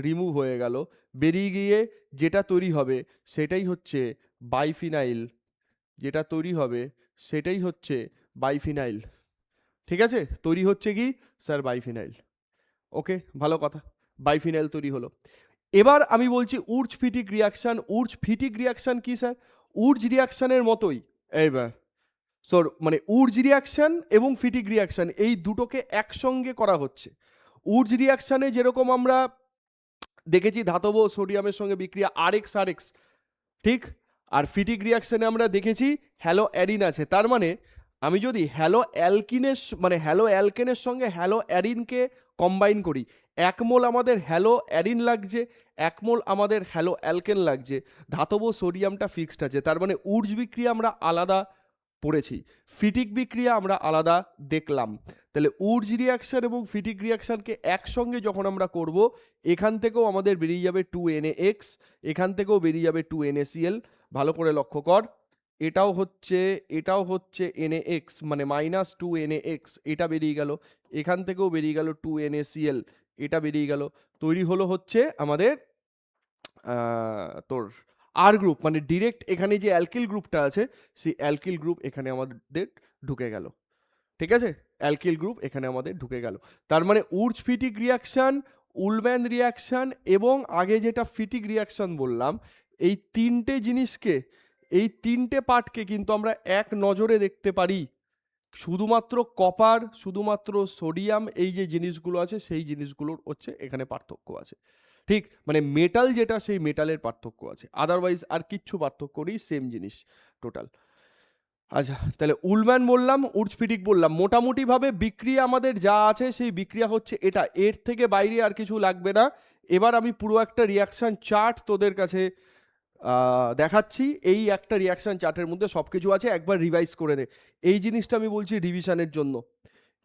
রিমুভ হয়ে গেল, বেরিয়ে গিয়ে যেটা তৈরি হবে সেটাই হচ্ছে বাইফিনাইল, যেটা তৈরি হবে সেটাই হচ্ছে বাইফিনাইল, ঠিক আছে, তৈরি হচ্ছে কি স্যার বাইফিনাইল। ওকে, ভালো কথা, বাইফিনাইল তৈরি হলো। এবার আমি বলছি উর্চ ফিটিক রিয়াকশন। উর্চ ফিটিক রিয়াকশন কি স্যার, উর্জ রিয়াকশনের মতোই, এইবার মানে উর্জ রিয়াকশন এবং ফিটিক রিয়াকশন এই দুটোকে একসঙ্গে করা হচ্ছে। উর্জ রিয়াকশনে যেরকম আমরা দেখেছি ধাতব সোডিয়ামের সঙ্গে বিক্রিয়া RX, ঠিক, আর ফিটিক রিয়াকশনে আমরা দেখেছি হ্যালো অ্যারিন আছে, তার মানে আমি যদি হ্যালো অ্যালকিনের মানে হ্যালো অ্যালকেনের সঙ্গে হ্যালো অ্যারিনকে কম্বাইন করি, এক মোল আমাদের হ্যালো অ্যারিন লাগছে, এক মোল আমাদের হ্যালো অ্যালকেন লাগছে, ধাতব সোডিয়ামটা ফিক্সড আছে, তার মানে উর্জ বিক্রিয়া আমরা আলাদা পড়েছি, ফিটিক বিক্রিয়া আমরা আলাদা দেখলাম। তাহলে উর্জ রিয়াকশন এবং ফিটিক রিয়াকশনকে একসঙ্গে যখন আমরা করব, এখান থেকেও আমাদের বেরিয়ে যাবে 2NaX, এখান থেকেও বেরিয়ে যাবে 2NaCl, ভালো করে লক্ষ্য কর, এটাও হচ্ছে NaX মানে -2NaX, এটা বেরিয়ে গেল, এখান থেকেও বেরিয়ে গেল 2NaCl, এটা বেরিয়ে গেল, তৈরি হলো হচ্ছে আমাদের তোর আর গ্রুপ, মানে ডিরেক্ট এখানে যে অ্যালকিল গ্রুপটা আছে সেই অ্যালকিল গ্রুপ এখানে আমাদের ঢুকে গেল, ঠিক আছে, অ্যালকিল গ্রুপ এখানে আমাদের ঢুকে গেল। তার মানে উর্জ ফিটিক রিয়াকশন, উলম্যান রিয়াকশন এবং আগে যেটা ফিটিক রিয়াকশন বললাম, এই তিনটে জিনিসকে, এই তিনটে পার্টকে কিন্তু আমরা এক নজরে দেখতে পারি, শুধুমাত্র কপার, শুধুমাত্র সোডিয়াম, এই যে জিনিসগুলো আছে সেই জিনিসগুলোর হচ্ছে এখানে পার্থক্য আছে। ঠিক, মানে মেটাল যেটা সেই মেটালের পার্থক্য আছে, আদারওয়াইজ আর কিচ্ছু পার্থক্য নেই, সেম জিনিস টোটাল। আচ্ছা, তাহলে উলম্যান বললাম, উর্জফিটিক বললাম, মোটামুটিভাবে বিক্রিয়া আমাদের যা আছে সেই বিক্রিয়া হচ্ছে এটা, এর থেকে বাইরে আর কিছু লাগবে না। এবার আমি পুরো একটা রিয়াকশান চার্ট তোদের কাছে দেখাচ্ছি। এই একটা রিয়াকশান চার্টের মধ্যে সব কিছু আছে, একবার রিভাইজ করে দে। এই জিনিসটা আমি বলছি রিভিশনের জন্য,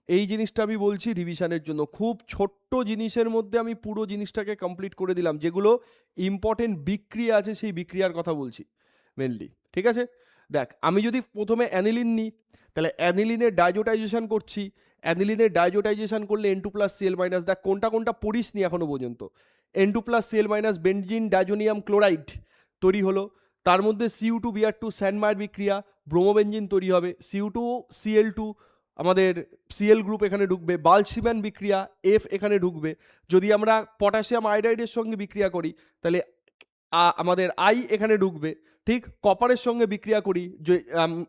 এই জিনিসটা আমি বলছি রিভিশনের জন্য। খুব ছোট্ট জিনিসের মধ্যে আমি পুরো জিনিসটাকে কমপ্লিট করে দিলাম, যেগুলো ইম্পর্টেন্ট বিক্রিয়া আছে সেই বিক্রিয়ার কথা বলছি মেনলি। ঠিক আছে, দেখ আমি যদি প্রথমে অ্যানিলিন নিই, তাহলে অ্যানিলিনের ডাইজোটাইজেশন করছি, অ্যানিলিনের ডাইজোটাইজেশন করলে N2+Cl-, দেখ কোনটা কোনটা পড়িস নি এখনো পর্যন্ত। N2+Cl- বেনজিন ডাইজোনিয়াম ক্লোরাইড তৈরি হলো, তার মধ্যে Cu2Br2 স্যান্ডমায়ার বিক্রিয়া, ব্রোমোবেনজিন তৈরি হবে, Cu2Cl2 আমাদের সিএল গ্রুপ এখানে ঢুকবে, বালসিম্যান বিক্রিয়া এফ এখানে ঢুকবে। যদি আমরা পটাশিয়াম আয়োডাইডের সঙ্গে বিক্রিয়া করি তাহলে আমাদের আই এখানে ঢুকবে। ঠিক, কপারের সঙ্গে বিক্রিয়া করি যে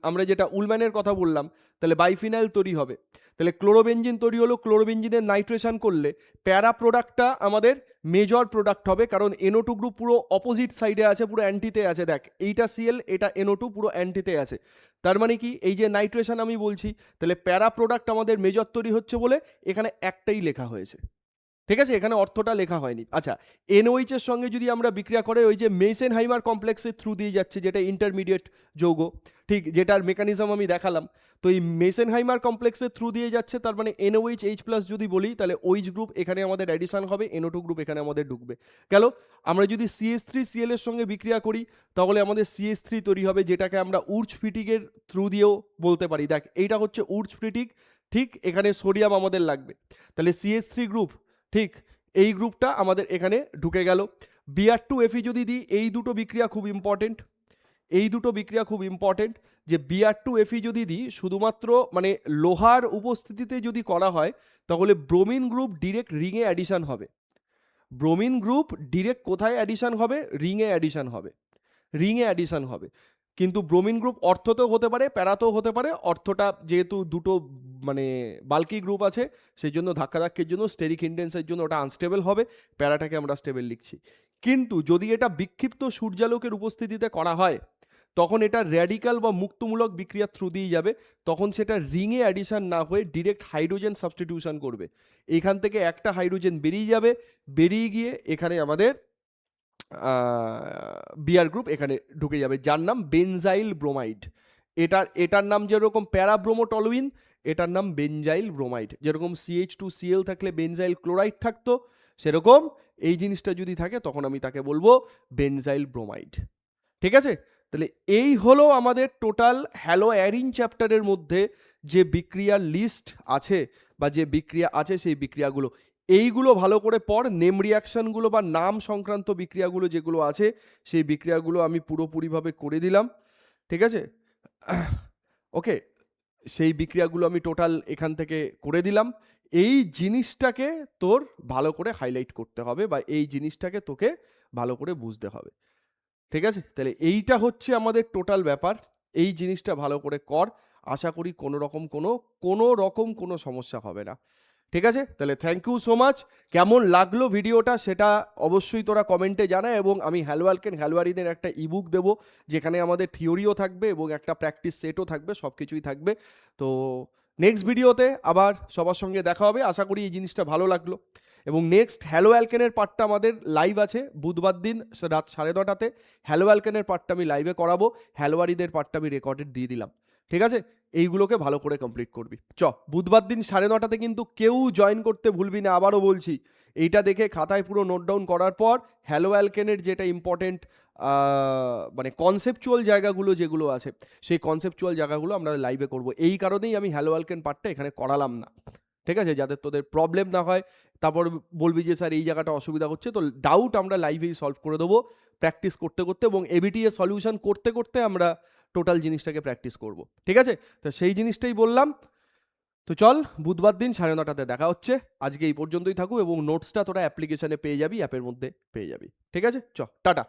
আমরা যেটা উলম্যানের কথা বললাম, তাহলে বাইফিনাইল তৈরি হবে। তাহলে ক্লোরোবেনজিন তৈরি হলো, ক্লোরোবেনজিনের নাইট্রেশন করলে প্যারা প্রোডাক্টটা আমাদের মেজর প্রোডাক্ট হবে, কারণ NO2 গ্রুপ পুরো অপোজিট সাইডে আছে, পুরো অ্যান্টিতে আছে। দেখ এইটা সিএল, এটা NO2 পুরো অ্যান্টিতে আছে। তার মানে কি, এই যে নাইট্রেশন আমি বলছি, তাহলে প্যারা প্রোডাক্ট আমাদের মেজর তৈরি হচ্ছে বলে এখানে একটাই লেখা হয়েছে। ঠিক আছে, এখানে অর্থটা লেখা হয়নি। আচ্ছা, NOH এর সঙ্গে যদি আমরা বিক্রিয়া করে ওই যে মেসেনহাইমার কমপ্লেক্সের থ্রু দিয়ে যাচ্ছে, যেটা ইন্টারমিডিয়েট যৌগ, ঠিক, যেটার মেকানিজম আমি দেখালাম। তো এই মেসেনহাইমার কমপ্লেক্সের থ্রু দিয়ে যাচ্ছে, তার মানে NOH H+ যদি বলি তাহলে OH গ্রুপ এখানে আমাদের অ্যাডিশন হবে, NO2 গ্রুপ এখানে আমাদের ঢুকবে। গেল, আমরা যদি CH3Cl এর সঙ্গে বিক্রিয়া করি তাহলে আমাদের CH3 তৈরি হবে, যেটাকে আমরা উর্জফিটিকের থ্রু দিয়েও বলতে পারি। দেখ এইটা হচ্ছে উর্জফিটিক, ঠিক, এখানে সোডিয়াম আমাদের লাগবে, তাহলে CH3 গ্রুপ, ঠিক, এই গ্রুপটা আমাদের এখানে ঢুকে গেল। Br2Fe যদি দিই, এই দুটো বিক্রিয়া খুব ইম্পর্টেন্ট, এই দুটো বিক্রিয়া খুব ইম্পর্টেন্ট, যে Br2Fe যদি দিই শুধুমাত্র মানে লোহার উপস্থিতিতে যদি করা হয় তাহলে ব্রোমিন গ্রুপ ডিরেক্ট রিংয়ে অ্যাডিশন হবে। ব্রোমিন গ্রুপ ডিরেক্ট কোথায় অ্যাডিশন হবে? রিংয়ে অ্যাডিশন হবে, রিংয়ে অ্যাডিশন হবে। কিন্তু ব্রোমিন গ্রুপ অর্থতেও হতে পারে, প্যারাতেও হতে পারে। অর্থটা যেহেতু দুটো মানে বাল্কি গ্রুপ আছে, সেই জন্য ধাক্কাধাক্কির জন্য স্টেরিক ইন্ডেন্সের জন্য ওটা আনস্টেবল হবে, প্যারাটাকে আমরা স্টেবল লিখছি। কিন্তু যদি এটা বিক্ষিপ্ত সূর্যালোকের উপস্থিতিতে করা হয় তখন এটা র্যাডিক্যাল বা মুক্তমূলক বিক্রিয়ার থ্রু দিয়ে যাবে, তখন সেটা রিংয়ে অ্যাডিশন না হয়ে ডিরেক্ট হাইড্রোজেন সাবস্টিটিউশন করবে। এখান থেকে একটা হাইড্রোজেন বেরিয়ে যাবে, বেরিয়ে গিয়ে এখানে আমাদের বিআর গ্রুপ এখানে ঢুকে যাবে, যার নাম বেনজাইল ব্রোমাইড। এটার নাম যেরকম প্যারাব্রোমোটলুইন, এটার নাম বেনজাইল ব্রোমাইড। যেরকম CH2Cl থাকলে বেনজাইল ক্লোরাইড থাকতো, সেরকম এই জিনিসটা যদি থাকে তখন আমি তাকে বলবো বেনজাইল ব্রোমাইড। ঠিক আছে, তাহলে এই হলো আমাদের টোটাল হ্যালো অ্যারিন চ্যাপ্টারের মধ্যে যে বিক্রিয়ার লিস্ট আছে বা যে বিক্রিয়া আছে সেই বিক্রিয়াগুলো। এইগুলো ভালো করে পড়, নেম রিয়াকশনগুলো বা নাম সংক্রান্ত বিক্রিয়াগুলো যেগুলো আছে সেই বিক্রিয়াগুলো আমি পুরোপুরিভাবে করে দিলাম। ঠিক আছে, ওকে, সেই বিক্রিয়াগুলো আমি টোটাল এখান থেকে করে দিলাম। এই জিনিসটাকে তোর ভালো করে হাইলাইট করতে হবে বা এই জিনিসটাকে তোকে ভালো করে বুঝতে হবে। ঠিক আছে, তাহলে এইটা হচ্ছে আমাদের টোটাল ব্যাপার। এই জিনিসটা ভালো করে কর, আশা করি কোনো রকম কোনো সমস্যা হবে না। ঠিক আছে, তাহলে থ্যাংক ইউ সো মাচ। কেমন লাগলো ভিডিওটা সেটা অবশ্যই তোরা কমেন্টে জানা, এবং আমি হ্যালো অ্যালকেন হ্যালো অ্যারিনের একটা ইবুক দেবো, যেখানে আমাদের থিওরিও থাকবে এবং একটা প্র্যাকটিস সেটও থাকবে, সব কিছুই থাকবে। তো নেক্সট ভিডিওতে আবার সবার সঙ্গে দেখা হবে, আশা করি এই জিনিসটা ভালো লাগলো। এবং নেক্সট হ্যালো অ্যালকেনের পার্টটা আমাদের লাইভ আছে বুধবার দিন রাত 9:30টাতে। হ্যালো অ্যালকেনের পার্টটা আমি লাইভে করাবো, হ্যালোয়ারিদের পার্টটা আমি রেকর্ডেড দিয়ে দিলাম। ঠিক আছে, এইগুলোকে ভালো করে কমপ্লিট করবি। বুধবার দিন 9:30টাতে কিন্তু কেউ জয়েন করতে ভুলবি না, আবারও বলছি। এইটা দেখে খাতায় পুরো নোট ডাউন করার পর হ্যালো অ্যালকেনের যেটা ইম্পর্টেন্ট মানে কনসেপচুয়াল জায়গাগুলো যেগুলো আছে সেই কনসেপচুয়াল জায়গাগুলো আমরা লাইভে করব। এই কারণেই আমি হ্যালো অ্যালকেন পার্টটা এখানে করালাম না। ঠিক আছে, যাতে তোদের প্রবলেম না হয়, তারপর বলবি যে স্যার এই জায়গাটা অসুবিধা হচ্ছে, তো ডাউট আমরা লাইভেই সলভ করে দেবো প্র্যাকটিস করতে করতে, এবং এবিটিএ সলিউশন করতে করতে আমরা টোটাল জিনিসটাকে প্র্যাকটিস করব। ঠিক আছে, তো সেই জিনিসটাই বললাম। তো চল, বুধবার দিন 9:30টাতে দেখা হচ্ছে। আজকে এই পর্যন্তই থাকুক, এবং নোটসটা তোরা অ্যাপ্লিকেশনে পেয়ে যাবি, অ্যাপের মধ্যে পেয়ে যাবি। ঠিক আছে, টাটা।